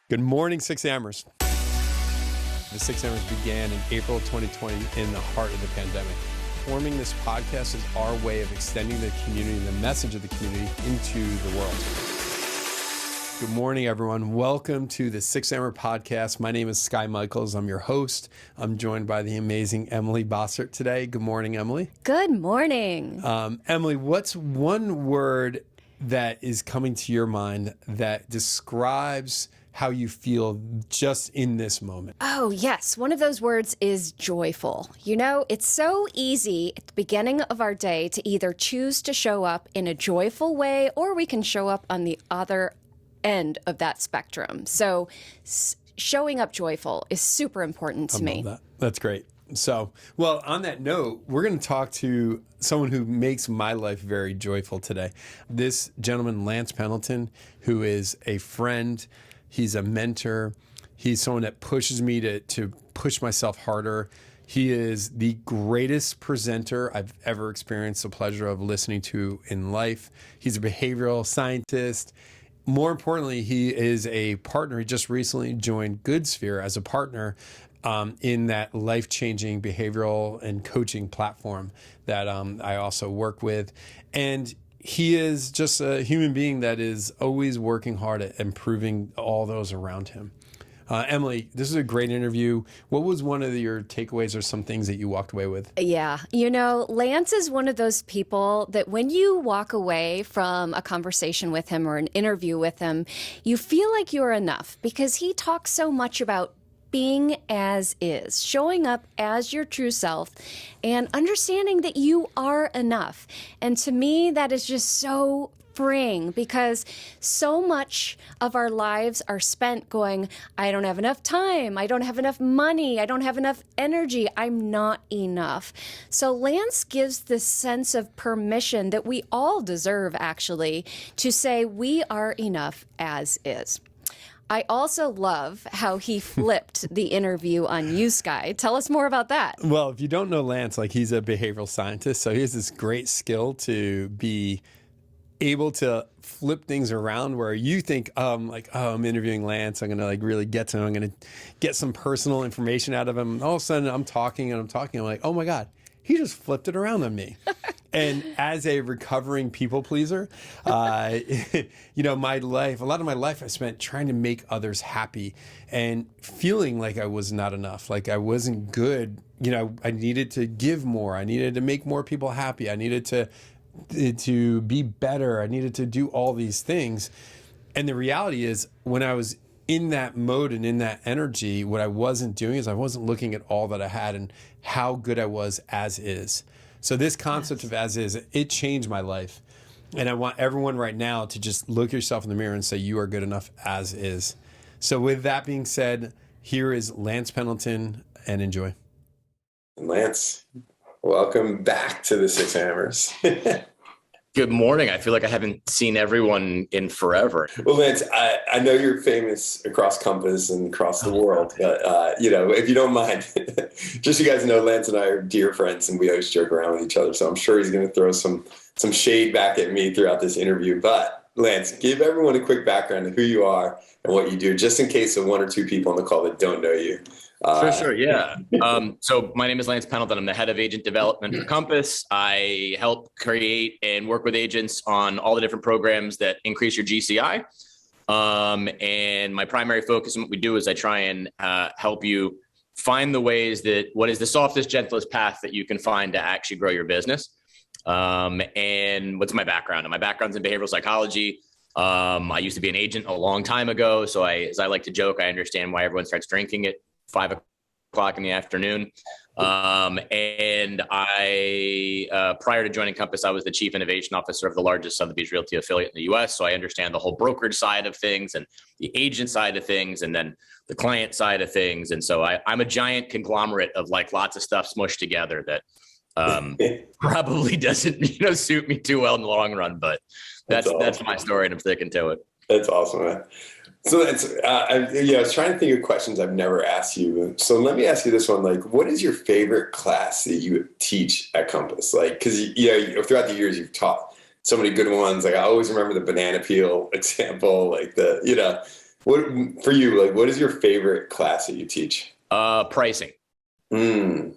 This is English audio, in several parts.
Good morning, 6AMERS. The 6AMERS began in April of 2020 in the heart of the pandemic. Forming this podcast is our way of extending the community and the message of the community into the world. Good morning, everyone. Welcome to the 6AMERS podcast. My name is Skye Michaels. I'm your host. I'm joined by the amazing Emily Bossert today. Good morning, Emily. Good morning. Emily, what's one word that is coming to your mind that describes how you feel just in this moment? Oh, yes. One of those words is joyful. You know, it's so easy at the beginning of our day to either choose to show up in a joyful way, or we can show up on the other end of that spectrum. So showing up joyful is super important to me. That. That's great. So, well, on that note, we're going to talk to someone who makes my life very joyful today. This gentleman, Lance Pendleton, who is a friend. He's a mentor. He's someone that pushes me to push myself harder. He is the greatest presenter I've ever experienced the pleasure of listening to in life. He's a behavioral scientist. More importantly, he is a partner. He just recently joined GoodSphere as a partner in that life-changing behavioral and coaching platform that I also work with. And he is just a human being that is always working hard at improving all those around him. Emily, this is a great interview. What was one of your takeaways or some things that you walked away with? Yeah. You know, Lance is one of those people that when you walk away from a conversation with him or an interview with him, you feel like you're enough because he talks so much about being as is, showing up as your true self and understanding that you are enough. And to me, that is just so freeing because so much of our lives are spent going, I don't have enough time, I don't have enough money, I don't have enough energy, I'm not enough. So Lance gives this sense of permission that we all deserve, actually, to say we are enough as is. I also love how he flipped the interview on you, Skye. Tell us more about that. Well, if you don't know Lance, he's a behavioral scientist, so he has this great skill to be able to flip things around where you think, I'm interviewing Lance, I'm going to really get to him, I'm going to get some personal information out of him. All of a sudden, I'm talking, I'm like, oh my God, he just flipped it around on me. And as a recovering people pleaser, my life, a lot of my life I spent trying to make others happy and feeling like I was not enough, like I wasn't good. I needed to give more. I needed to make more people happy. I needed to be better. I needed to do all these things. And the reality is when I was in that mode and in that energy, what I wasn't doing is I wasn't looking at all that I had and how good I was as is. So this concept of as is, it changed my life. And I want everyone right now to just look yourself in the mirror and say, you are good enough as is. So with that being said, here is Lance Pendleton, and enjoy. Lance, welcome back to the 6AMERS. Good morning. I feel like I haven't seen everyone in forever. Well, Lance, I know you're famous across Compass and across the world, but, if you don't mind, just so you guys know, Lance and I are dear friends and we always joke around with each other. So I'm sure he's going to throw some shade back at me throughout this interview. But Lance, give everyone a quick background of who you are and what you do, just in case of one or two people on the call that don't know you. Sure. Yeah. So my name is Lance Pendleton. I'm the head of agent development for Compass. I help create and work with agents on all the different programs that increase your GCI. And my primary focus in what we do is I try and help you find the ways that what is the softest, gentlest path that you can find to actually grow your business. And what's my background? And my background's in behavioral psychology. I used to be an agent a long time ago. So as I like to joke, I understand why everyone starts drinking at 5 o'clock in the afternoon. And I, prior to joining Compass, I was the chief innovation officer of the largest Sotheby's Realty affiliate in the US. So I understand the whole brokerage side of things and the agent side of things, and then the client side of things. And so I'm a giant conglomerate of lots of stuff smushed together that probably doesn't, suit me too well in the long run, but that's my story and I'm sticking to it. That's awesome, man. So I was trying to think of questions I've never asked you. So let me ask you this one: what is your favorite class that you teach at Compass? Because throughout the years you've taught so many good ones. I always remember the banana peel example, What for you? Like, what is your favorite class that you teach? Pricing. Mm.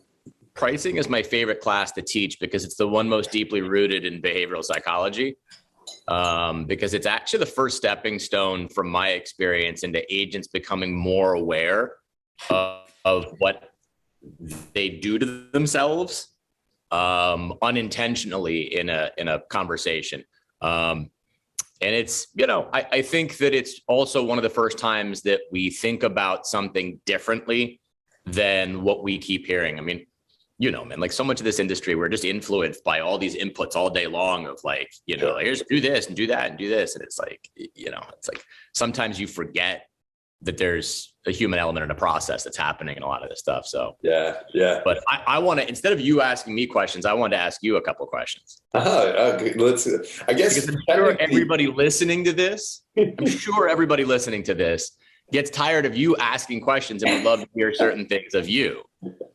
Pricing is my favorite class to teach because it's the one most deeply rooted in behavioral psychology. Because it's actually the first stepping stone from my experience into agents becoming more aware of what they do to themselves unintentionally in a conversation. And it's, I think that it's also one of the first times that we think about something differently than what we keep hearing. I mean, man, like so much of this industry, we're just influenced by all these inputs all day long of like, here's do this and do that and do this. And it's like, it's like sometimes you forget that there's a human element in a process that's happening in a lot of this stuff. So yeah. But I want to, instead of you asking me questions, I wanted to ask you a couple of questions. Okay, I guess because I'm sure everybody listening to this gets tired of you asking questions and would love to hear certain things of you.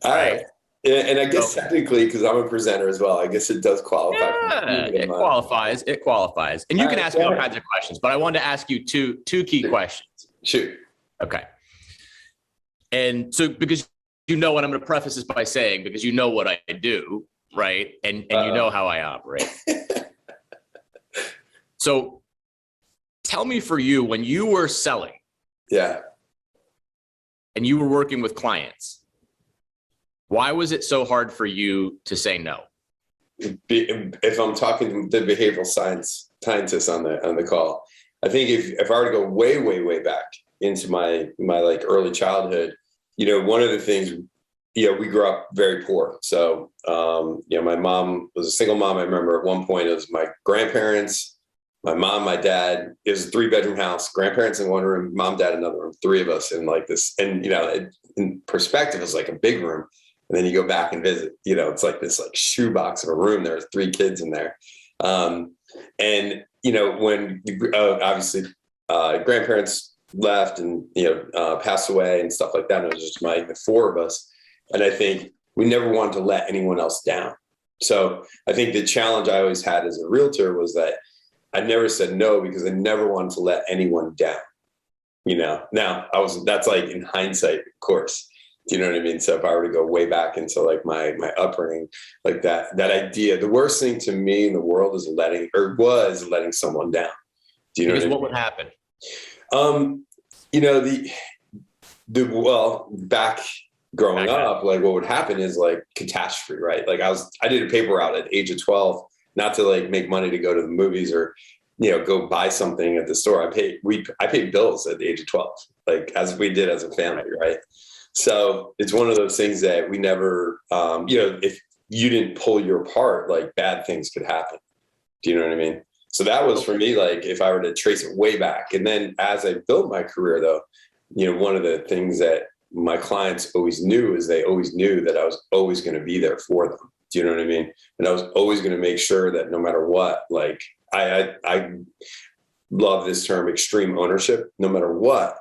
All right. And I guess technically, because I'm a presenter as well, I guess it does qualify. Yeah, it qualifies. It qualifies. And you can ask me all kinds of questions, but I wanted to ask you two key questions. Shoot. Okay. And so, because what I'm going to preface this by saying, because you know what I do, right? And you know how I operate. So tell me, for you, when you were selling, yeah, and you were working with clients, why was it so hard for you to say no? If I'm talking to the behavioral scientists on the call, I think if I were to go way back into my like early childhood, one of the things, we grew up very poor. So, my mom was a single mom. I remember at one point it was my grandparents, my mom, my dad. It was a 3-bedroom house, grandparents in one room, mom, dad, another room, 3 of us in like this. And, in perspective, it's like a big room. And then you go back and visit, it's like this like shoebox of a room. There were 3 kids in there. And, when obviously grandparents left and, passed away and stuff like that, it was just the 4 of us. And I think we never wanted to let anyone else down. So I think the challenge I always had as a realtor was that I never said no because I never wanted to let anyone down. Now that's like in hindsight, of course. Do you know what I mean? So if I were to go way back into like my upbringing, like that idea, the worst thing to me in the world was letting someone down. Do you know what would happen? Back growing up, like what would happen is like catastrophe, right? Like I did a paper route at age of 12, not to like make money to go to the movies or, go buy something at the store. I paid bills at the age of 12, like as we did as a family, right? So it's one of those things that we never, if you didn't pull your part, like bad things could happen. Do you know what I mean? So that was for me, like if I were to trace it way back. And then as I built my career though, one of the things that my clients always knew is they always knew that I was always going to be there for them. Do you know what I mean? And I was always going to make sure that no matter what, like I love this term, extreme ownership. No matter what,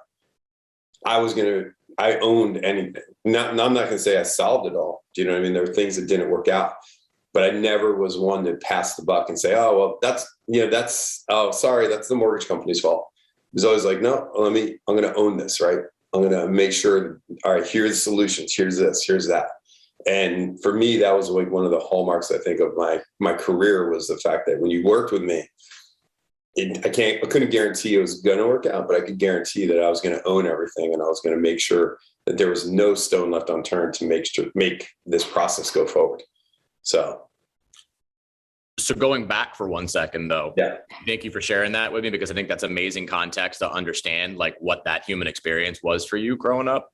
I owned anything. I'm not going to say I solved it all. Do you know what I mean? There were things that didn't work out, but I never was one to pass the buck and say, oh, well, sorry, that's the mortgage company's fault. It was always like, no, I'm going to own this, right? I'm going to make sure, all right, here's the solutions. Here's this, here's that. And for me, that was like one of the hallmarks, I think, of my career was the fact that when you worked with me, I couldn't guarantee it was going to work out, but I could guarantee that I was going to own everything and I was going to make sure that there was no stone left unturned to make this process go forward. So going back for 1 second though, yeah. Thank you for sharing that with me, because I think that's amazing context to understand like what that human experience was for you growing up.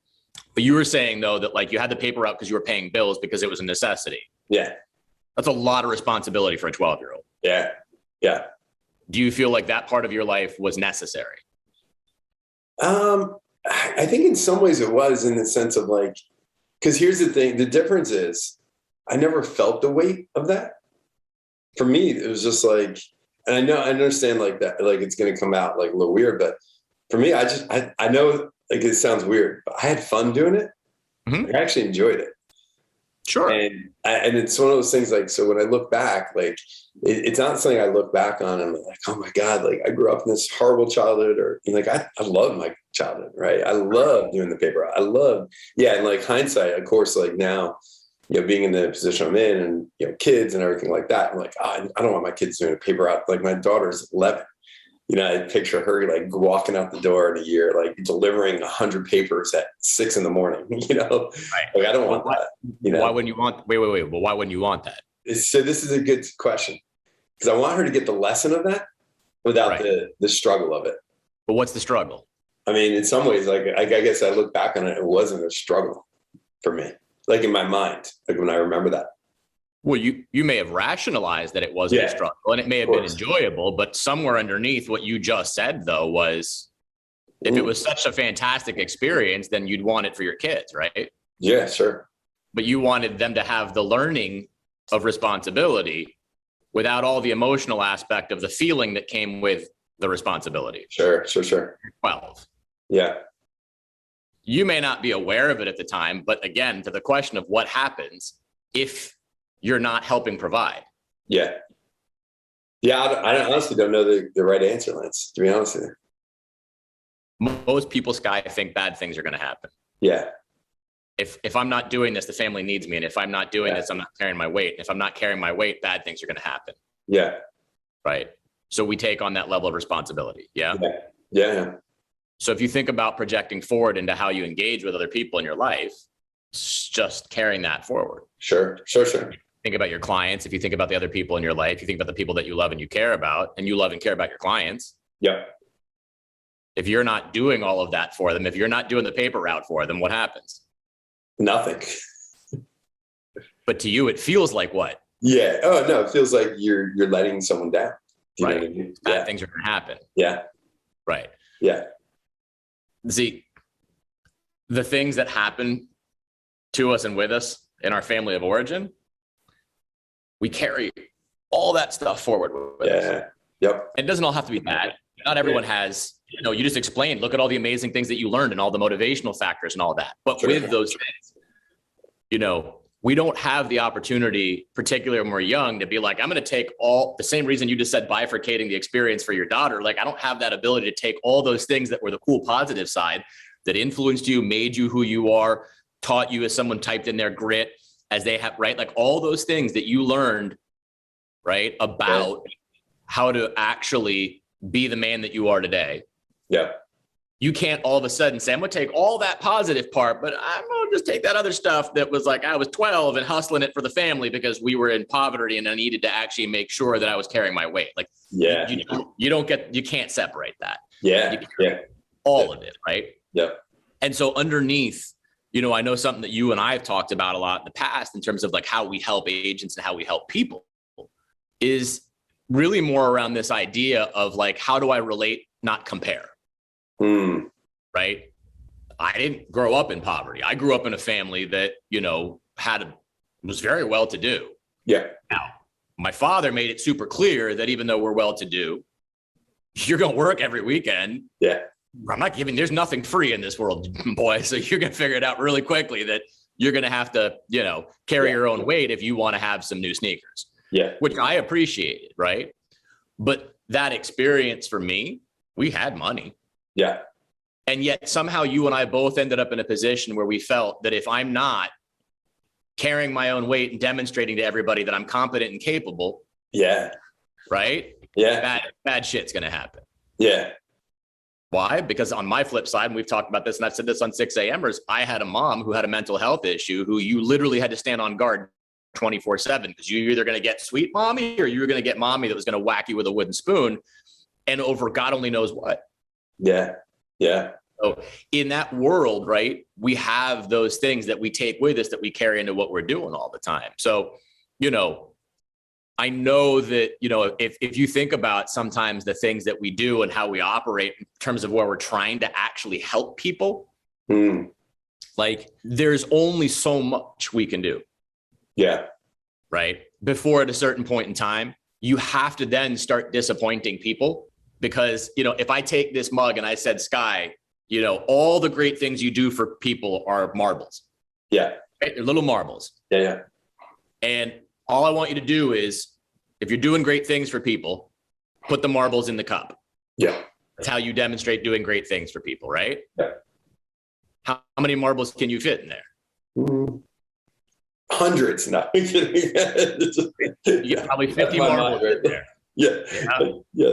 But you were saying though that like you had the paper out because you were paying bills because it was a necessity. Yeah. That's a lot of responsibility for a 12-year-old. Yeah. Yeah. Do you feel like that part of your life was necessary? I think in some ways it was, in the sense of like, because here's the thing, the difference is I never felt the weight of that. For me, it was just like, and I understand like that, like it's going to come out like a little weird, but for me, I know like it sounds weird, but I had fun doing it. Mm-hmm. I actually enjoyed it. Sure. And it's one of those things, like, so when I look back, like, it's not something I look back on and I'm like, oh my God, like I grew up in this horrible childhood, or like, I love my childhood, right? I love doing the paper route. I love, and like hindsight, of course, like now, being in the position I'm in and, kids and everything like that, I'm like, oh, I don't want my kids doing a paper route. Like my daughter's 11. I picture her like walking out the door in a year, like delivering 100 papers at 6 a.m. Right. Like I don't want that. Why wouldn't you want? Wait. Well, why wouldn't you want that? So this is a good question, because I want her to get the lesson of that without the struggle of it. But what's the struggle? I mean, in some ways, like I guess I look back on it, it wasn't a struggle for me, like in my mind, like when I remember that. Well, you may have rationalized that it wasn't a struggle, and it may have been enjoyable, but somewhere underneath what you just said, though, was if it was such a fantastic experience, then you'd want it for your kids, right? Yeah, sure. But you wanted them to have the learning of responsibility without all the emotional aspect of the feeling that came with the responsibility. Sure. 12. Yeah. You may not be aware of it at the time, but again, to the question of what happens if you're not helping provide. Yeah. I honestly don't know the right answer, Lance, to be honest with you. Most people, Skye, think bad things are going to happen. Yeah. If I'm not doing this, the family needs me. And if I'm not doing this, I'm not carrying my weight. If I'm not carrying my weight, bad things are going to happen. Yeah. Right. So we take on that level of responsibility. Yeah. Yeah. So if you think about projecting forward into how you engage with other people in your life, it's just carrying that forward. Sure. Think about your clients. If you think about the other people in your life, you think about the people that you love and you care about, and you love and care about your clients. Yeah. If you're not doing all of that for them, if you're not doing the paper route for them, what happens? Nothing. But to you, it feels like what? Yeah. Oh no, it feels like you're letting someone down. Do you right. know what I mean? Bad things are going to happen. Yeah. Right. Yeah. See, the things that happen to us and with us in our family of origin, we carry all that stuff forward with us. Yep. It doesn't all have to be bad. Not everyone has, you just explained, look at all the amazing things that you learned and all the motivational factors and all that. But with those things, we don't have the opportunity, particularly when we're young, to be like, I'm going to take all the same reason you just said, bifurcating the experience for your daughter. Like, I don't have that ability to take all those things that were the cool, positive side that influenced you, made you who you are, taught you, as someone typed in their grit, as they have, right? Like all those things that you learned, right, about how to actually be the man that you are today. Yeah. You can't all of a sudden say, I'm going to take all that positive part, but I'm going to just take that other stuff that was like, I was 12 and hustling it for the family because we were in poverty and I needed to actually make sure that I was carrying my weight. Like, you can't separate that. Yeah. All of it. Right. Yeah. And so underneath, I know something that you and I have talked about a lot in the past in terms of like how we help agents and how we help people is really more around this idea of like, how do I relate, not compare? Right. I didn't grow up in poverty. I grew up in a family that, was very well to do. Yeah. Now, my father made it super clear that even though we're well to do, you're going to work every weekend. Yeah. I'm not giving, there's nothing free in this world, boy. So you're going to figure it out really quickly that you're going to have to, carry your own weight if you want to have some new sneakers. Yeah. Which I appreciated. Right. But that experience for me, we had money. Yeah. And yet somehow you and I both ended up in a position where we felt that if I'm not carrying my own weight and demonstrating to everybody that I'm competent and capable. Yeah. Right. Yeah. Bad shit's going to happen. Yeah. Why? Because on my flip side, and we've talked about this, and I've said this on 6AMERS, I had a mom who had a mental health issue who you literally had to stand on guard 24/7 because you're either going to get sweet mommy or you're going to get mommy that was going to whack you with a wooden spoon and over God only knows what. Yeah. Yeah. So in that world, right, we have those things that we take with us that we carry into what we're doing all the time. So, I know that, if you think about sometimes the things that we do and how we operate in terms of where we're trying to actually help people, like there's only so much we can do. Yeah. Right. Before at a certain point in time, you have to then start disappointing people because, if I take this mug and I said, Skye, all the great things you do for people are marbles. Yeah. Right? They're little marbles. Yeah. Yeah. And all I want you to do is, if you're doing great things for people, put the marbles in the cup. Yeah. That's how you demonstrate doing great things for people, right? Yeah. How many marbles can you fit in there? Hundreds. No, I'm kidding. You got probably 50 marbles in there. Yeah. Yeah.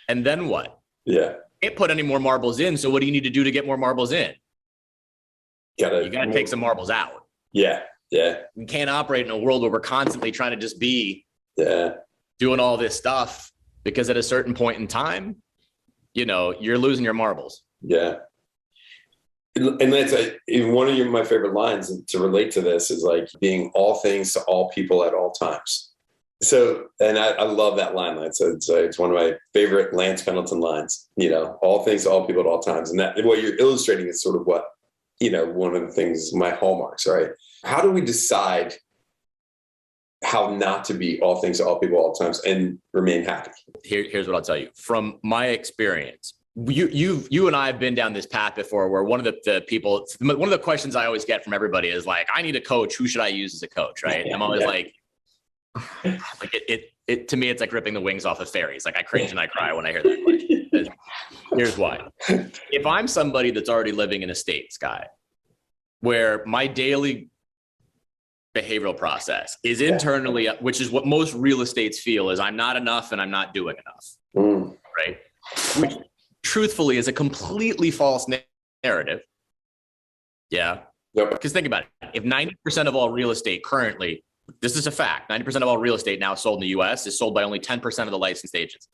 And then what? Yeah. Can't put any more marbles in. So what do you need to do to get more marbles in? You got to take some marbles out. Yeah. Yeah. We can't operate in a world where we're constantly trying to just be doing all this stuff, because at a certain point in time, you're losing your marbles. Yeah. And that's one of my favorite lines to relate to this is like being all things to all people at all times. So, and I love that line. It's one of my favorite Lance Pendleton lines, all things to all people at all times. And that what you're illustrating is sort of what, one of the things, my hallmarks, right? How do we decide how not to be all things to all people all times and remain happy? Here's what I'll tell you from my experience. You and I have been down this path before, where one of the questions I always get from everybody is like, I need a coach. Who should I use as a coach? Right. I'm always like it to me, it's like ripping the wings off of fairies. Like I cringe and I cry when I hear that question. Here's why. If I'm somebody that's already living in a state, Skye, where my daily behavioral process is internally, which is what most real estates feel, is I'm not enough and I'm not doing enough. Right. Which truthfully is a completely false narrative. Yeah. Yep. Because think about it. If 90% of all real estate currently, this is a fact, 90% of all real estate now sold in the US is sold by only 10% of the licensed agents.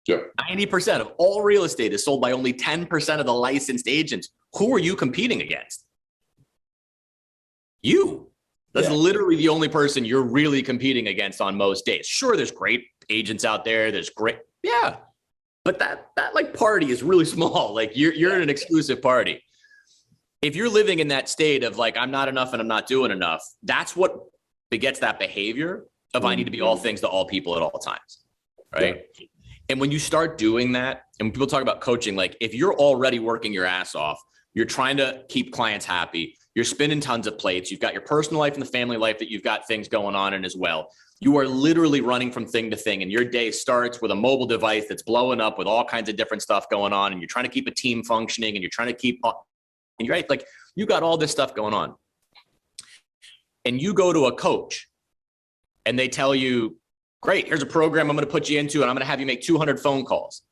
Yep. 90% of all real estate is sold by only 10% of the licensed agents. Who are you competing against? You. That's literally the only person you're really competing against on most days. Sure, there's great agents out there. There's great, but that like party is really small. Like you're in an exclusive party. If you're living in that state of like, I'm not enough and I'm not doing enough, that's what begets that behavior of I need to be all things to all people at all times. Right. Yeah. And when you start doing that, and when people talk about coaching, like if you're already working your ass off, you're trying to keep clients happy, you're spinning tons of plates, you've got your personal life and the family life that you've got things going on in as well. You are literally running from thing to thing, and your day starts with a mobile device that's blowing up with all kinds of different stuff going on, and you're trying to keep a team functioning, and you're trying to keep, and you're right, like you got all this stuff going on. And you go to a coach and they tell you, great, here's a program I'm going to put you into, and I'm going to have you make 200 phone calls.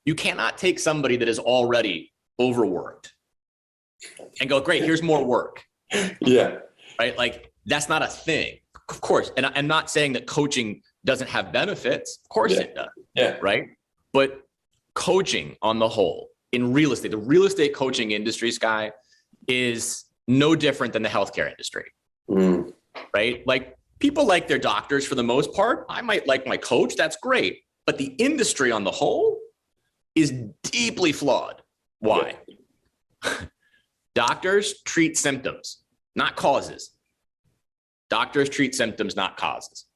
You cannot take somebody that is already overworked and go, great, here's more work. Yeah. Right? Like that's not a thing. Of course. And I'm not saying that coaching doesn't have benefits. Of course it does. Yeah. Right. But coaching on the whole in real estate, the real estate coaching industry, Skye, is no different than the healthcare industry. Right? Like people like their doctors for the most part. I might like my coach. That's great. But the industry on the whole is deeply flawed. Why? Doctors treat symptoms, not causes. Doctors treat symptoms, not causes.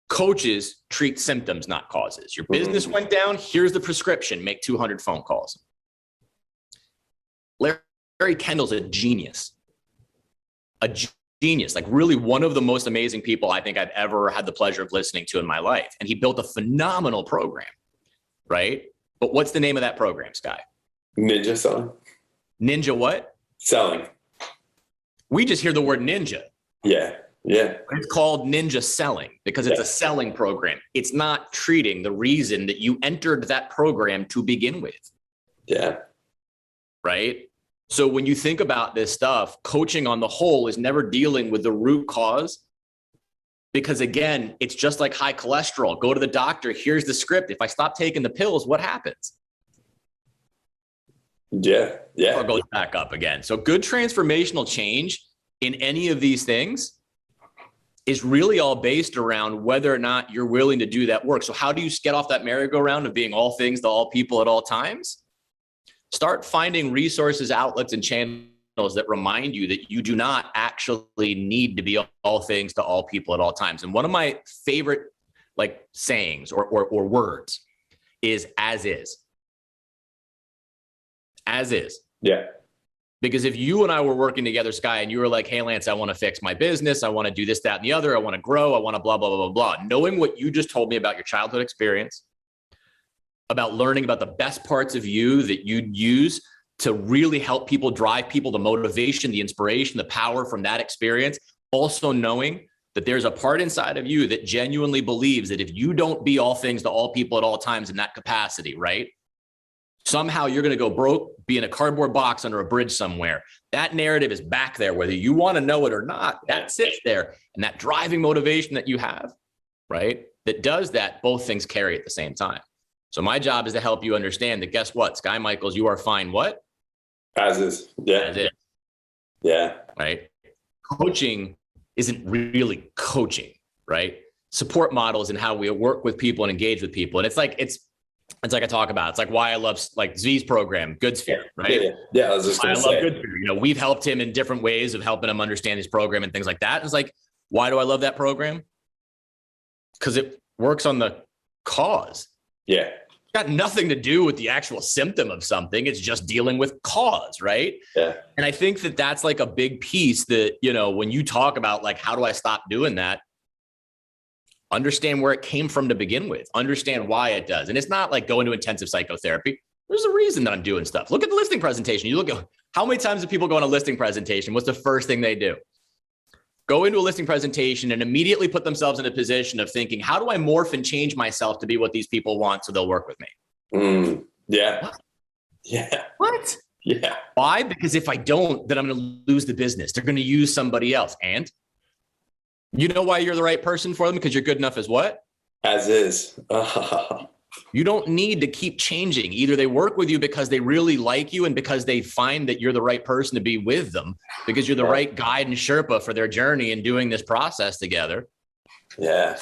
Coaches treat symptoms, not causes. Your business went down. Here's the prescription. Make 200 phone calls. Larry Kendall's a genius. A genius, like really one of the most amazing people I think I've ever had the pleasure of listening to in my life. And he built a phenomenal program, right? But what's the name of that program, Skye? Ninja selling. Ninja what? Selling. We just hear the word ninja. Yeah. Yeah. It's called ninja selling because it's a selling program. It's not treating the reason that you entered that program to begin with. Yeah. Right? So when you think about this stuff, coaching on the whole is never dealing with the root cause. Because again, it's just like high cholesterol. Go to the doctor. Here's the script. If I stop taking the pills, what happens? Yeah. Yeah. It goes back up again. So good transformational change in any of these things is really all based around whether or not you're willing to do that work. So how do you get off that merry-go-round of being all things to all people at all times? Start finding resources, outlets, and channels that remind you that you do not actually need to be all things to all people at all times. And one of my favorite like sayings or words is as is. As is. Yeah. Because if you and I were working together, Skye, and you were like, hey, Lance, I want to fix my business. I want to do this, that, and the other. I want to grow. I want to blah, blah, blah, blah, blah. Knowing what you just told me about your childhood experience, about learning about the best parts of you that you'd use to really help people, drive people, the motivation, the inspiration, the power from that experience. Also knowing that there's a part inside of you that genuinely believes that if you don't be all things to all people at all times in that capacity, right? Somehow you're going to go broke, be in a cardboard box under a bridge somewhere. That narrative is back there, whether you want to know it or not, that sits there. And that driving motivation that you have, right? That does that, both things carry at the same time. So my job is to help you understand that, guess what, Skye Michaels, you are fine. What? As is. Yeah. As is. Yeah. Right. Coaching isn't really coaching, right? Support models and how we work with people and engage with people. And it's like I talk about, it's like why I love like Z's program, Good Sphere, right? Yeah. I was just going to say. I love Good Sphere. You know, we've helped him in different ways of helping him understand his program and things like that. And it's like, why do I love that program? Because it works on the cause. Yeah. It's got nothing to do with the actual symptom of something. It's just dealing with cause, right? Yeah. And I think that that's like a big piece that, you know, when you talk about like, how do I stop doing that? Understand where it came from to begin with, understand why it does. And it's not like go into intensive psychotherapy. There's a reason that I'm doing stuff. Look at the listing presentation. You look at how many times do people go on a listing presentation? What's the first thing they do? Go into a listing presentation and immediately put themselves in a position of thinking, how do I morph and change myself to be what these people want so they'll work with me? Yeah. What? Yeah. What? Yeah. Why? Because if I don't, then I'm going to lose the business. They're going to use somebody else. And you know why you're the right person for them? Because you're good enough as what? As is. You don't need to keep changing. Either they work with you because they really like you and because they find that you're the right person to be with them, because you're the right guide and Sherpa for their journey and doing this process together. Yeah.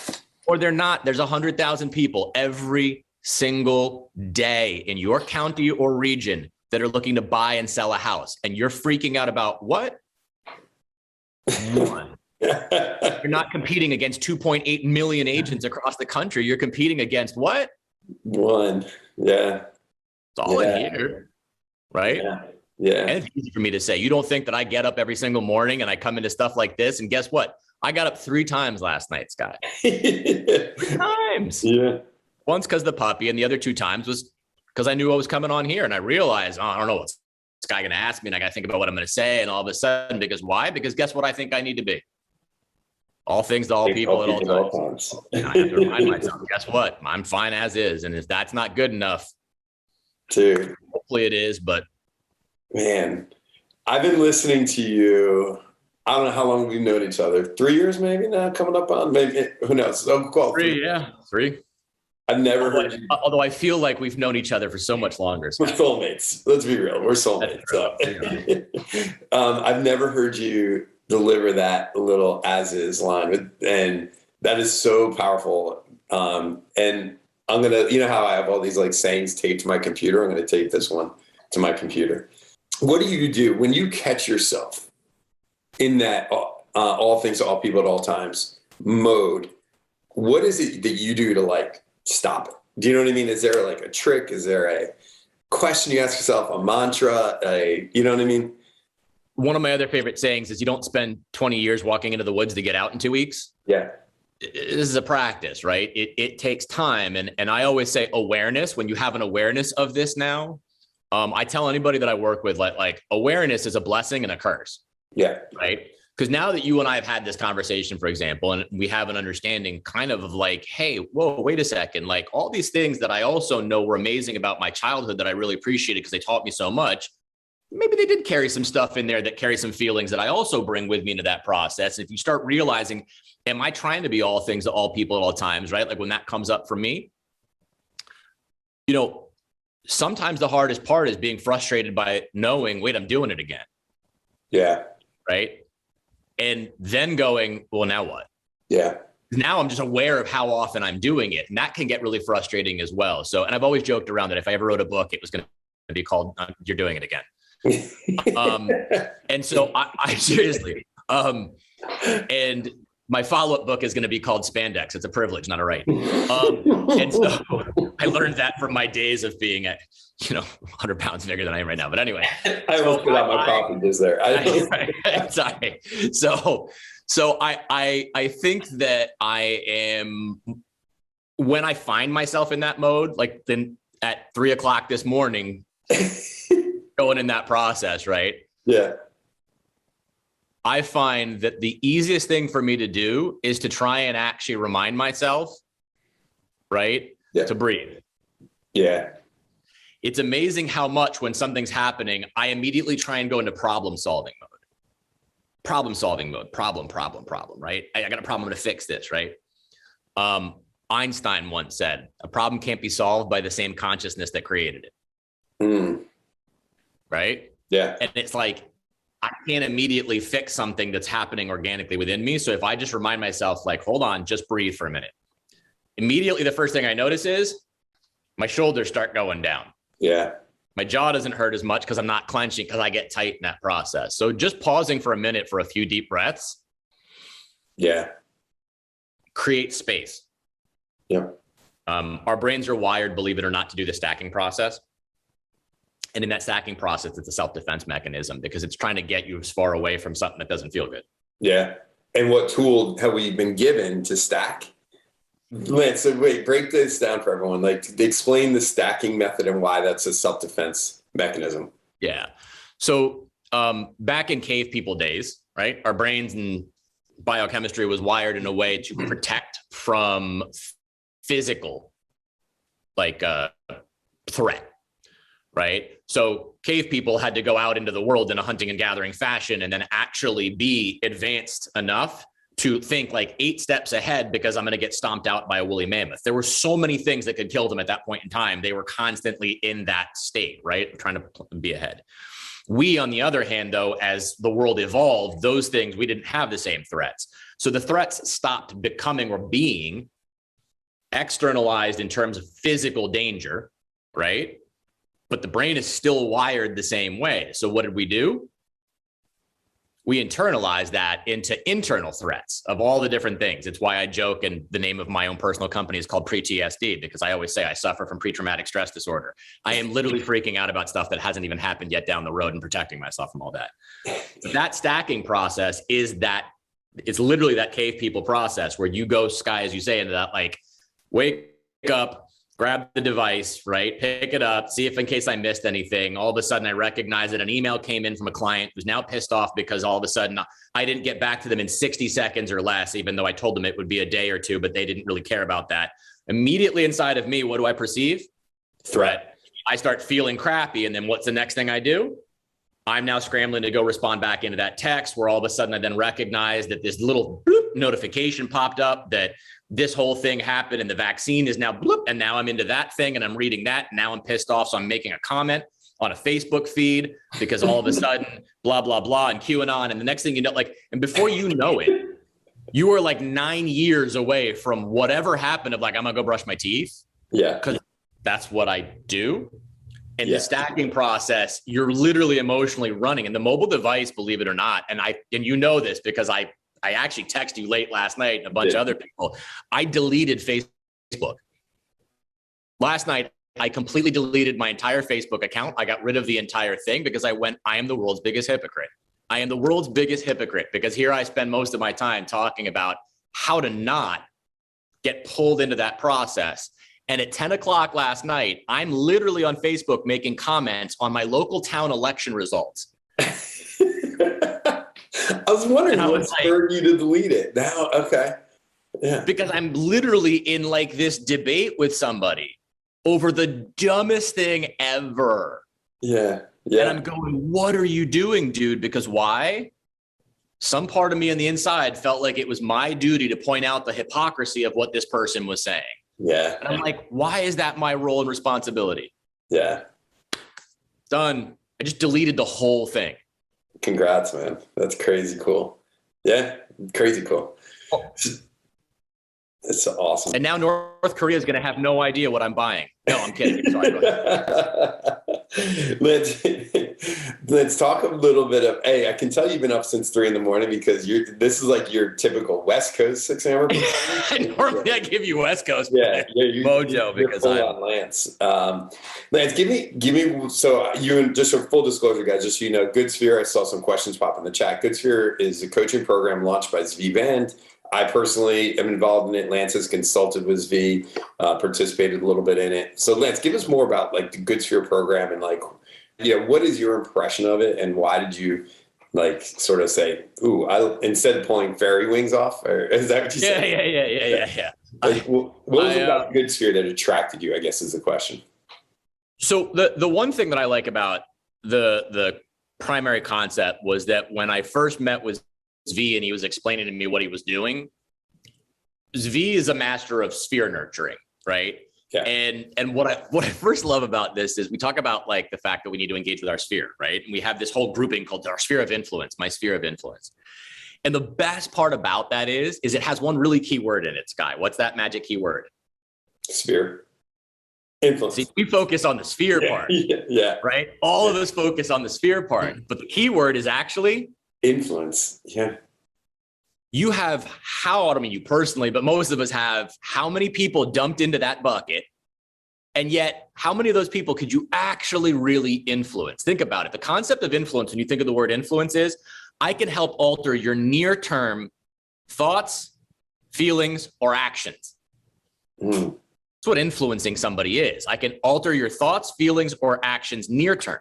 Or they're not. There's 100,000 people every single day in your county or region that are looking to buy and sell a house. And you're freaking out about what? One. You're not competing against 2.8 million agents across the country. You're competing against what? One. Yeah. It's all in here, right? Yeah. And it's easy for me to say. You don't think that I get up every single morning and I come into stuff like this, and guess what? I got up 3 times last night, Skye. 3 times. Yeah. Once because of the puppy, and the other 2 times was because I knew I was coming on here, and I realized, oh, I don't know what's this guy going to ask me, and I got to think about what I'm going to say, and all of a sudden, because why? Because guess what I think I need to be? All things to all people at all times. And I have to remind myself, guess what? I'm fine as is. And if that's not good enough, dude, hopefully it is. But man, I've been listening to you. I don't know how long we've known each other. 3 years maybe now, coming up on maybe, who knows? So cool. 3, yeah. 3. I've never heard you. Although I feel like we've known each other for so much longer. We're soulmates. Let's be real. We're soulmates. So. I've never heard you deliver that little as is line, and that is so powerful. And I'm going to, you know how I have all these like sayings taped to my computer? I'm going to tape this one to my computer. What do you do when you catch yourself in that all things to all people at all times mode? What is it that you do to like stop it? Do you know what I mean? Is there like a trick? Is there a question you ask yourself, a mantra, you know what I mean? One of my other favorite sayings is you don't spend 20 years walking into the woods to get out in 2 weeks. Yeah. This is a practice, right? It takes time. And I always say awareness, when you have an awareness of this now, I tell anybody that I work with, like awareness is a blessing and a curse. Yeah. Right. Because now that you and I have had this conversation, for example, and we have an understanding kind of like, hey, whoa, wait a second. Like all these things that I also know were amazing about my childhood that I really appreciated because they taught me so much. Maybe they did carry some stuff in there that carry some feelings that I also bring with me into that process. If you start realizing, am I trying to be all things to all people at all times, right? Like when that comes up for me, you know, sometimes the hardest part is being frustrated by knowing, wait, I'm doing it again. Yeah. Right. And then going, well, now what? Yeah. Now I'm just aware of how often I'm doing it. And that can get really frustrating as well. So, and I've always joked around that if I ever wrote a book, it was going to be called You're Doing It Again. And so I seriously, and my follow-up book is going to be called Spandex. It's a privilege, not a right. And so I learned that from my days of being at, 100 pounds bigger than I am right now. But anyway, I almost put out my coffee just there. Sorry. So I think that I am, when I find myself in that mode, like then at 3:00 this morning, going in that process, right? Yeah. I find that the easiest thing for me to do is to try and actually remind myself, right? Yeah. To breathe. Yeah. It's amazing how much when something's happening, I immediately try and go into problem solving mode. Problem, right? I got a problem, I'm going to fix this, right? Einstein once said, a problem can't be solved by the same consciousness that created it. Right? Yeah. And it's like, I can't immediately fix something that's happening organically within me. So if I just remind myself, like, hold on, just breathe for a minute. Immediately, the first thing I notice is my shoulders start going down. Yeah. My jaw doesn't hurt as much because I'm not clenching, because I get tight in that process. So just pausing for a minute for a few deep breaths. Yeah. Create space. Yeah. Our brains are wired, believe it or not, to do the stacking process. And in that stacking process, it's a self-defense mechanism because it's trying to get you as far away from something that doesn't feel good. Yeah. And what tool have we been given to stack? Lance, so wait, break this down for everyone. Like, explain the stacking method and why that's a self-defense mechanism. Yeah. So back in cave people days, right? Our brains and biochemistry was wired in a way to protect from physical, like threat. Right. So cave people had to go out into the world in a hunting and gathering fashion and then actually be advanced enough to think like 8 steps ahead because I'm going to get stomped out by a woolly mammoth. There were so many things that could kill them at that point in time. They were constantly in that state, right? Trying to be ahead. We, on the other hand, though, as the world evolved, those things, we didn't have the same threats. So the threats stopped becoming or being externalized in terms of physical danger, right? But the brain is still wired the same way. So what did we do? We internalized that into internal threats of all the different things. It's why I joke, and the name of my own personal company is called PTSD, because I always say I suffer from pre-traumatic stress disorder. I am literally freaking out about stuff that hasn't even happened yet down the road and protecting myself from all that. That stacking process is that, it's literally that cave people process where you go, Skye, as you say, into that, like, wake up, grab the device, right? Pick it up, see if in case I missed anything. All of a sudden I recognize that an email came in from a client who's now pissed off because all of a sudden I didn't get back to them in 60 seconds or less, even though I told them it would be a day or two, but they didn't really care about that. Immediately inside of me, what do I perceive? Threat. I start feeling crappy. And then what's the next thing I do? I'm now scrambling to go respond back into that text, where all of a sudden I then recognize that this little bloop notification popped up that this whole thing happened and the vaccine is now bloop, and now I'm into that thing and I'm reading that. Now I'm pissed off. So I'm making a comment on a Facebook feed because all of a sudden blah, blah, blah, and QAnon. And the next thing you know, like, and before you know it, you are like 9 years away from whatever happened of like, I'm gonna go brush my teeth. Yeah. Because that's what I do. And the stacking process, you're literally emotionally running. And the mobile device, believe it or not, and you know this because I actually texted you late last night and a bunch of other people. I deleted Facebook. Last night, I completely deleted my entire Facebook account. I got rid of the entire thing because I am the world's biggest hypocrite. I am the world's biggest hypocrite because here I spend most of my time talking about how to not get pulled into that process. And at 10 o'clock last night, I'm literally on Facebook making comments on my local town election results. I was wondering what spurred you to delete it. Now, okay. Yeah. Because I'm literally in like this debate with somebody over the dumbest thing ever. Yeah. Yeah. And I'm going, what are you doing, dude? Because why? Some part of me on the inside felt like it was my duty to point out the hypocrisy of what this person was saying. Yeah. And I'm like, why is that my role and responsibility? Yeah. Done. I just deleted the whole thing. Congrats, man. That's crazy cool. Yeah. Crazy cool. It's awesome. And now North Korea is going to have no idea what I'm buying. No, I'm kidding. Sorry. Let's Let's talk a little bit of, hey, I can tell you've been up since 3 a.m. because this is like your typical West Coast 6AMERS. Normally I give you West Coast mojo you're because full on Lance. Lance, give me, so you, just for full disclosure, guys, just so you know, Good Sphere, I saw some questions pop in the chat. Good Sphere is a coaching program launched by Zvi Band. I personally am involved in it. Lance has consulted with Zvi, participated a little bit in it. So Lance, give us more about like the Good Sphere program and like, what is your impression of it, and why did you like sort of say, "Ooh, instead of pulling fairy wings off"? Or is that what you said? Yeah. Like, what was it about Good Sphere that attracted you, I guess, is the question. So the one thing that I like about the primary concept was that when I first met with Zvi and he was explaining to me what he was doing, Zvi is a master of sphere nurturing, right? Yeah. And what I first love about this is we talk about like the fact that we need to engage with our sphere, right? And we have this whole grouping called our sphere of influence, my sphere of influence. And the best part about that is it has one really key word in it, Skye. What's that magic key word? Sphere. Influence. See, we focus on the sphere part. Yeah. Right? All of us focus on the sphere part, but the key word is actually influence. Yeah. You have I don't mean you personally, but most of us have how many people dumped into that bucket. And yet, how many of those people could you actually really influence? Think about it. The concept of influence, when you think of the word influence, is I can help alter your near-term thoughts, feelings, or actions. That's what influencing somebody is. I can alter your thoughts, feelings, or actions near-term.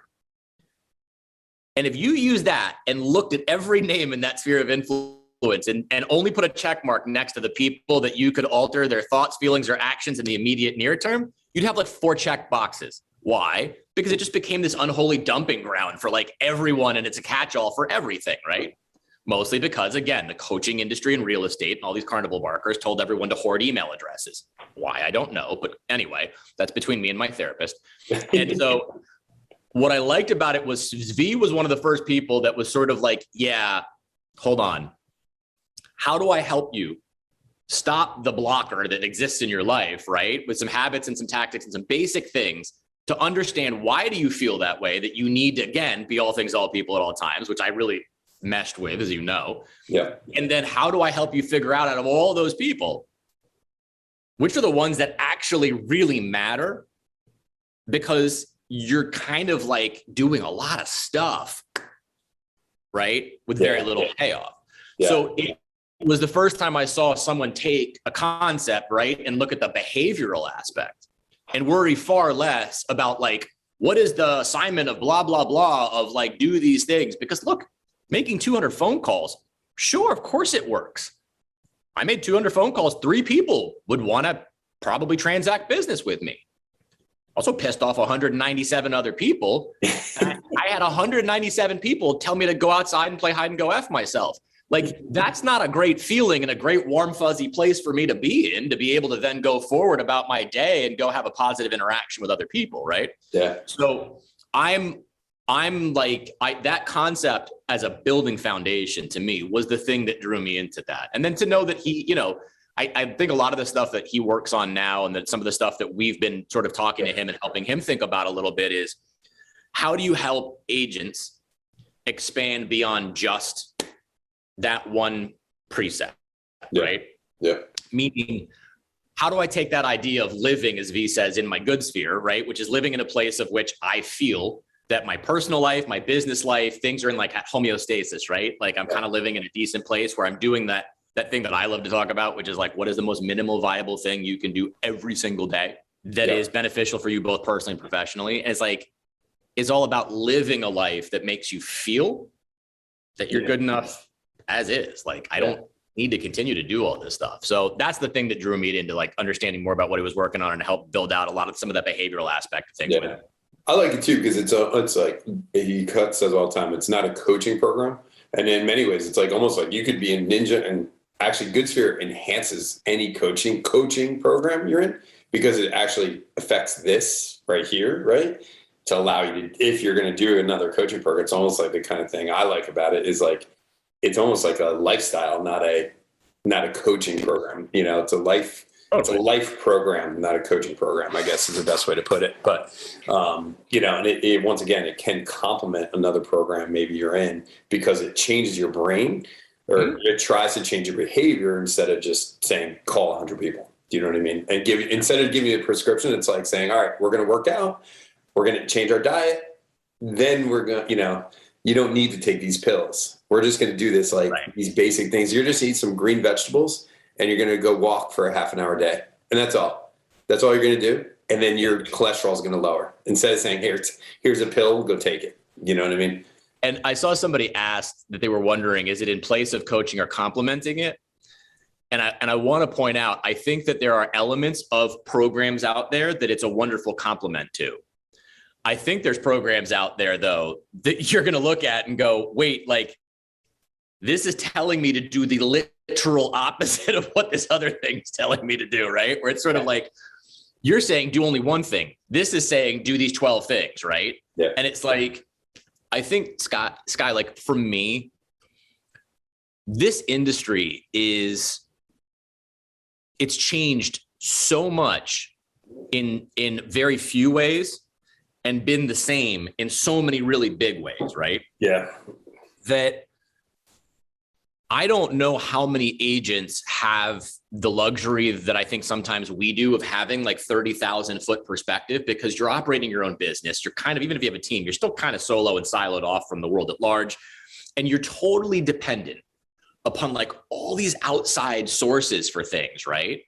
And if you use that and looked at every name in that sphere of influence, and only put a check mark next to the people that you could alter their thoughts, feelings, or actions in the immediate near term, you'd have like 4 check boxes. Why? Because it just became this unholy dumping ground for like everyone, and it's a catch-all for everything, right? Mostly because, again, the coaching industry and real estate and all these carnival barkers told everyone to hoard email addresses. Why? I don't know. But anyway, that's between me and my therapist. And so what I liked about it was Zvi was one of the first people that was sort of like, yeah, hold on. How do I help you stop the blocker that exists in your life, right? With some habits and some tactics and some basic things to understand why do you feel that way, that you need to, again, be all things, all people at all times, which I really meshed with, as you know. Yeah. And then how do I help you figure out of all those people, which are the ones that actually really matter? Because you're kind of like doing a lot of stuff, right? With very little payoff. Yeah. So it was the first time I saw someone take a concept, right, and look at the behavioral aspect and worry far less about like, what is the assignment of blah, blah, blah of like, do these things? Because look, making 200 phone calls, sure, of course it works. I made 200 phone calls. 3 people would want to probably transact business with me. Also pissed off 197 other people. I had 197 people tell me to go outside and play hide and go F myself. Like, that's not a great feeling and a great warm, fuzzy place for me to be in, to be able to then go forward about my day and go have a positive interaction with other people, right? Yeah. So I'm like, that concept as a building foundation to me was the thing that drew me into that. And then to know that he, I think a lot of the stuff that he works on now and that some of the stuff that we've been sort of talking to him and helping him think about a little bit is, how do you help agents expand beyond just that one preset, right? Yeah. Meaning, how do I take that idea of living, as V says, in my good sphere, right? Which is living in a place of which I feel that my personal life, my business life, things are in like homeostasis, right? Like I'm kind of living in a decent place where I'm doing that thing that I love to talk about, which is like, what is the most minimal viable thing you can do every single day that is beneficial for you both personally and professionally? And it's like, it's all about living a life that makes you feel that you're good enough as is. Like, I don't need to continue to do all this stuff. So that's the thing that drew me into like understanding more about what he was working on and help build out a lot of some of that behavioral aspect of things. With it. I like it too, because it's like he says all the time, it's not a coaching program. And in many ways, it's like almost like you could be a ninja, and actually Good Sphere enhances any coaching program you're in, because it actually affects this right here, right? To allow you to, if you're going to do another coaching program, it's almost like the kind of thing I like about it is like, it's almost like a lifestyle, not a coaching program. It's a life It's a life program, not a coaching program, I guess is the best way to put it. But, you know, and it once again, it can complement another program maybe you're in because it changes your brain or it tries to change your behavior instead of just saying, call 100 people. Do you know what I mean? And instead of giving you a prescription, it's like saying, all right, we're going to work out. We're going to change our diet. Then we're going to, you know, you don't need to take these pills. We're just going to do this, like these basic things. You're just eat some green vegetables and you're going to go walk for a half an hour a day. And that's all. That's all you're going to do. And then your cholesterol is going to lower. Instead of saying, here's a pill, go take it. You know what I mean? And I saw somebody asked that they were wondering, is it in place of coaching or complementing it? And I want to point out, I think that there are elements of programs out there that it's a wonderful complement to. I think there's programs out there, though, that you're going to look at and go, wait, like, this is telling me to do the literal opposite of what this other thing's telling me to do, right? Where it's sort of like, you're saying do only one thing. This is saying do these 12 things, right? Yeah. And it's like, I think, Skye, like for me, this industry it's changed so much in very few ways and been the same in so many really big ways, right? Yeah. That I don't know how many agents have the luxury that I think sometimes we do of having like 30,000 foot perspective, because you're operating your own business. You're kind of, even if you have a team, you're still kind of solo and siloed off from the world at large. And you're totally dependent upon like all these outside sources for things, right?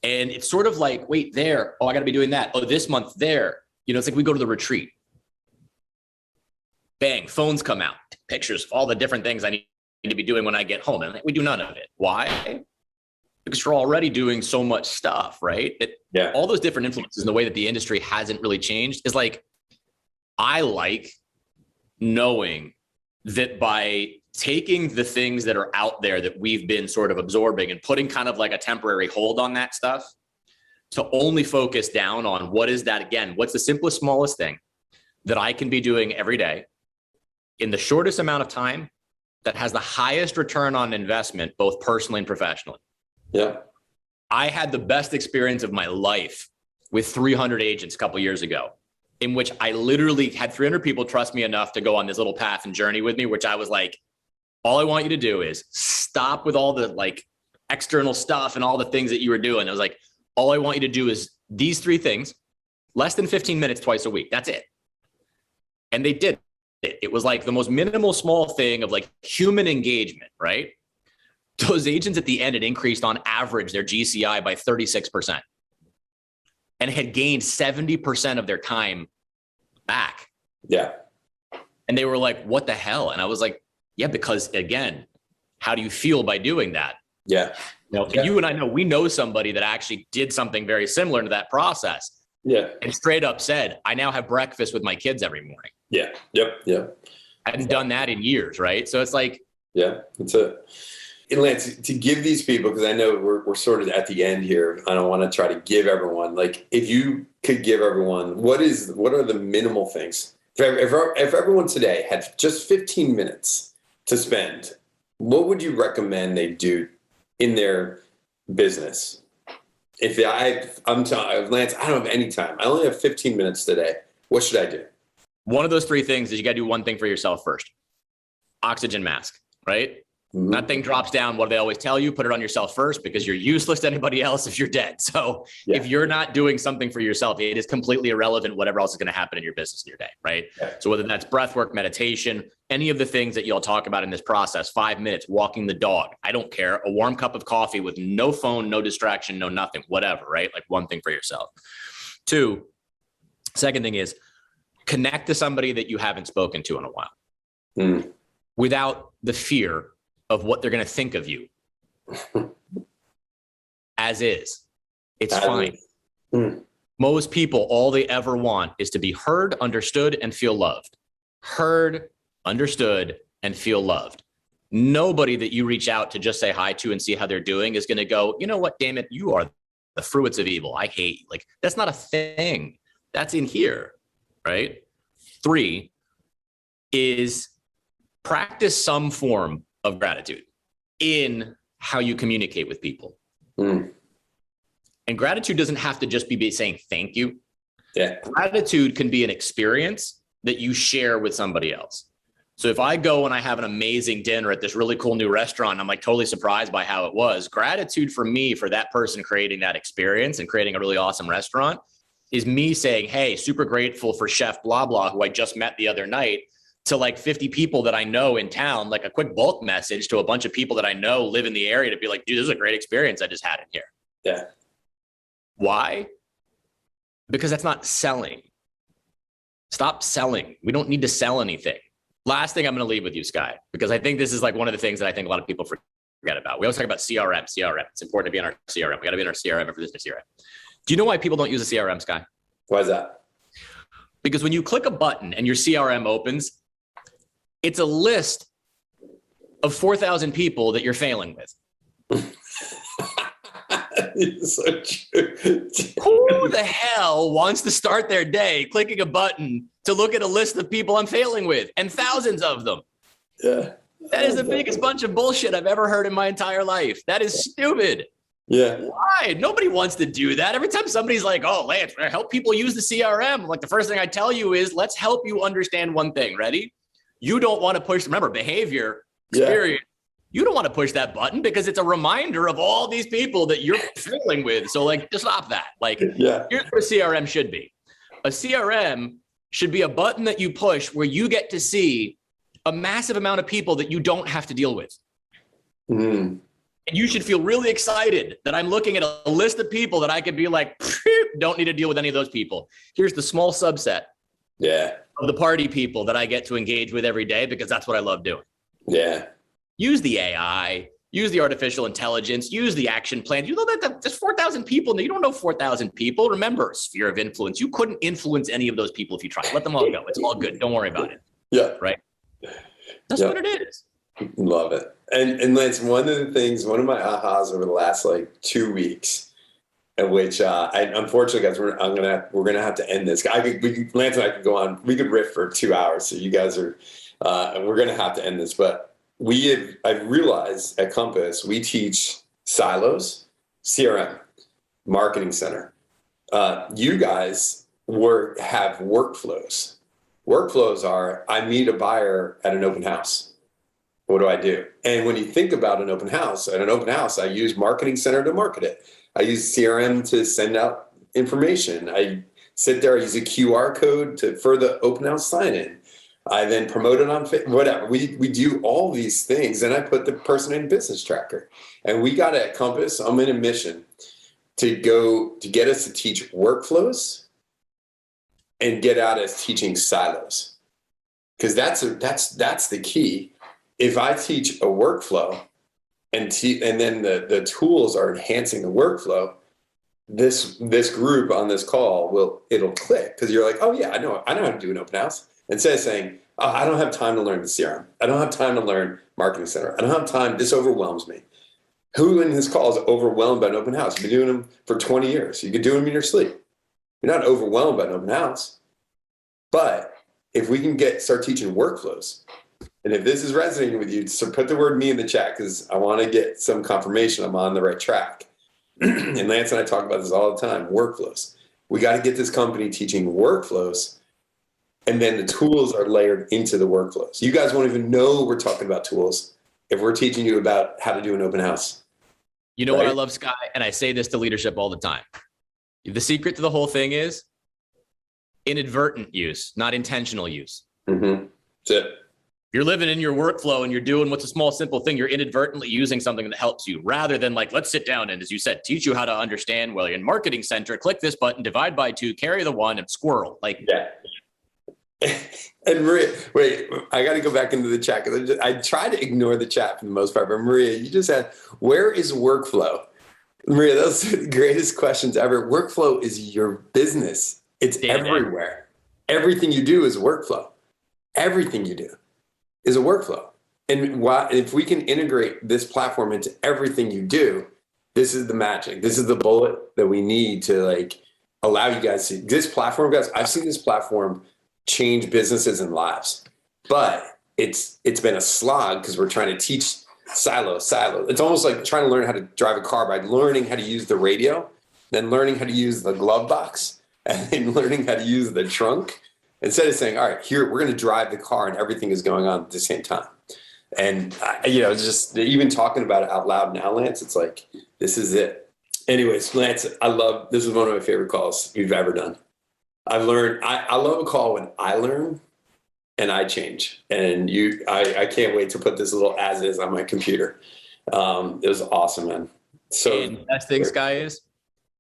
And it's sort of like, wait, there, oh, I got to be doing that. Oh, this month there, you know, it's like we go to the retreat. Bang, phones come out, pictures of all the different things I need to be doing when I get home. And we do none of it. Why? Because you're already doing so much stuff, right? All those different influences in the way that the industry hasn't really changed is like, I like knowing that by taking the things that are out there that we've been sort of absorbing and putting kind of like a temporary hold on that stuff to only focus down on what is that again, what's the simplest, smallest thing that I can be doing every day in the shortest amount of time that has the highest return on investment, both personally and professionally. Yeah. I had the best experience of my life with 300 agents a couple of years ago, in which I literally had 300 people trust me enough to go on this little path and journey with me, which I was like, all I want you to do is stop with all the like external stuff and all the things that you were doing. I was like, all I want you to do is these 3 things, less than 15 minutes twice a week. That's it. And they did it. It was like the most minimal small thing of like human engagement, right? Those agents at the end had increased on average their GCI by 36% and had gained 70% of their time back. Yeah. And they were like, what the hell? And I was like, yeah, because again, how do you feel by doing that? Yeah. You and I know, we know somebody that actually did something very similar to that process. Yeah. And straight up said, I now have breakfast with my kids every morning. Yeah. Yep. Yeah. I hadn't done that in years. Right. So it's like, yeah, that's it. And Lance, to give these people, because I know we're sort of at the end here. I don't want to try to give everyone, like, if you could give everyone, what are the minimal things? If everyone today had just 15 minutes to spend, what would you recommend they do in their business? I'm telling Lance, I don't have any time. I only have 15 minutes today. What should I do? One of those 3 things is you got to do one thing for yourself first. Oxygen mask, right? Mm-hmm. That thing drops down. What do they always tell you? Put it on yourself first, because you're useless to anybody else if you're dead. So if you're not doing something for yourself, it is completely irrelevant whatever else is going to happen in your business in your day, right? Yeah. So whether that's breath work, meditation, any of the things that you'll talk about in this process, 5 minutes, walking the dog, I don't care, a warm cup of coffee with no phone, no distraction, no nothing, whatever, right? Like one thing for yourself. 2, second thing is connect to somebody that you haven't spoken to in a while without the fear of what they're going to think of you. As is. It's fine. Most people, all they ever want is to be heard, understood, and feel loved. Heard, understood, and feel loved. Nobody that you reach out to just say hi to and see how they're doing is going to go, you know what, damn it, you are the fruits of evil. I hate you. Like, that's not a thing. That's in here, right? 3 is practice some form of gratitude in how you communicate with people. And gratitude doesn't have to just be saying thank you. Yeah. Gratitude can be an experience that you share with somebody else. So if I go and I have an amazing dinner at this really cool new restaurant, and I'm like totally surprised by how it was, gratitude for me, for that person creating that experience and creating a really awesome restaurant, is me saying, hey, super grateful for Chef blah, blah, who I just met the other night, to like 50 people that I know in town, like a quick bulk message to a bunch of people that I know live in the area, to be like, dude, this is a great experience I just had in here. Yeah. Why? Because that's not selling. Stop selling. We don't need to sell anything. Last thing I'm going to leave with you, Skye, because I think this is like one of the things that I think a lot of people forget about. We always talk about CRM. It's important to be in our CRM. We got to be in our CRM for business CRM. Do you know why people don't use a CRM, Skye? Why is that? Because when you click a button and your CRM opens, it's a list of 4,000 people that you're failing with. It's so true. Who the hell wants to start their day clicking a button to look at a list of people I'm failing with, and thousands of them? Yeah. That is the biggest bunch of bullshit I've ever heard in my entire life. That is stupid. Yeah. Why? Nobody wants to do that. Every time somebody's like, oh, Lance, help people use the CRM, like the first thing I tell you is, let's help you understand one thing. Ready? You don't want to push, remember, behavior, experience. You don't want to push that button because it's a reminder of all these people that you're dealing with. So like, just stop that. Like, here's what a CRM should be. A CRM should be a button that you push where you get to see a massive amount of people that you don't have to deal with. Mm. And you should feel really excited that I'm looking at a list of people that I could be like, don't need to deal with any of those people. Here's the small subset of the party people that I get to engage with every day, because that's what I love doing. Yeah. Use the AI, use the artificial intelligence, use the action plan. You know that there's 4,000 people. You don't know 4,000 people. Remember, sphere of influence. You couldn't influence any of those people if you tried. Let them all go. It's all good. Don't worry about it. Yeah. Right? That's what it is. Love it. And Lance, one of the things, one of my ahas over the last like 2 weeks, in which unfortunately, guys, we're gonna have to end this. Lance and I could go on. We could riff for 2 hours. So you guys are, and we're gonna have to end this. But I've realized at Compass, we teach silos, CRM, Marketing Center. You guys have workflows. Workflows are, I meet a buyer at an open house. What do I do? And when you think about an open house, I use Marketing Center to market it. I use CRM to send out information. I sit there, I use a QR code for the open house sign in. I then promote it on whatever. We do all these things, and I put the person in business tracker. And we got at Compass, I'm in a mission to get us to teach workflows and get out as teaching silos. Because that's the key. If I teach a workflow and then the tools are enhancing the workflow, this group on this call it'll click, because you're like, oh yeah, I know how to do an open house. Instead of saying, oh, I don't have time to learn the CRM. I don't have time to learn Marketing Center. I don't have time. This overwhelms me. Who in this call is overwhelmed by an open house? You've been doing them for 20 years. You could do them in your sleep. You're not overwhelmed by an open house. But if we can start teaching workflows, and if this is resonating with you, so put the word me in the chat, because I want to get some confirmation I'm on the right track. And Lance and I talk about this all the time, workflows. We got to get this company teaching workflows, and then the tools are layered into the workflows. You guys won't even know we're talking about tools if we're teaching you about how to do an open house. You know what I love, Skye? And I say this to leadership all the time. The secret to the whole thing is inadvertent use, not intentional use. Mm-hmm. That's it. You're living in your workflow and you're doing what's a small, simple thing. You're inadvertently using something that helps you, rather than like, let's sit down and, as you said, teach you how to understand, well, in Marketing Center, click this button, divide by 2, carry the 1, and squirrel. Like, yeah. And Maria, wait, I got to go back into the chat, because I try to ignore the chat for the most part. But Maria, you just had, where is workflow? Maria, those are the greatest questions ever. Workflow is your business. It's everywhere. Everything you do is workflow. Everything you do is a workflow. And if we can integrate this platform into everything you do, this is the magic. This is the bullet that we need to like allow you guys to, this platform, guys, I've seen this platform change businesses and lives, but it's been a slog because we're trying to teach silo. It's almost like trying to learn how to drive a car by learning how to use the radio. then learning how to use the glove box, and then learning how to use the trunk, instead of saying, all right, here, we're going to drive the car and everything is going on at the same time. And, just even talking about it out loud now, Lance, it's like, this is it. Anyways, Lance, this is one of my favorite calls we've ever done. I've learned, I love a call when I learn and I change. And I can't wait to put this little as is on my computer. It was awesome, man. So and the best thing, Skye, is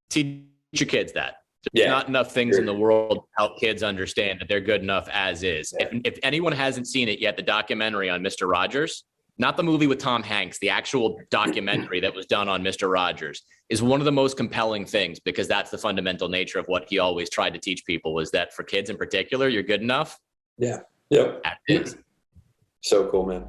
teach your kids that. There's Yeah. not enough things in the world to help kids understand that they're good enough as is. Yeah. If anyone hasn't seen it yet, the documentary on Mr. Rogers, not the movie with Tom Hanks, the actual documentary that was done on Mr. Rogers, is one of the most compelling things, because that's the fundamental nature of what he always tried to teach people, was that for kids in particular, you're good enough. Yeah. Yep. As is. So cool, man.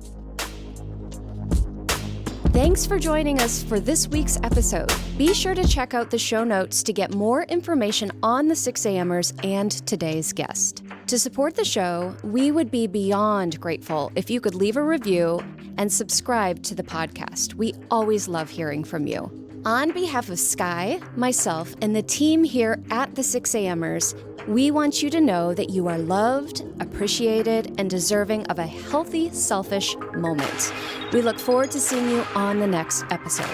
Thanks for joining us for this week's episode. Be sure to check out the show notes to get more information on the 6AMers and today's guest. To support the show, we would be beyond grateful if you could leave a review and subscribe to the podcast. We always love hearing from you. On behalf of Skye, myself, and the team here at the 6AMers, we want you to know that you are loved, appreciated, and deserving of a healthy, selfish moment. We look forward to seeing you on the next episode.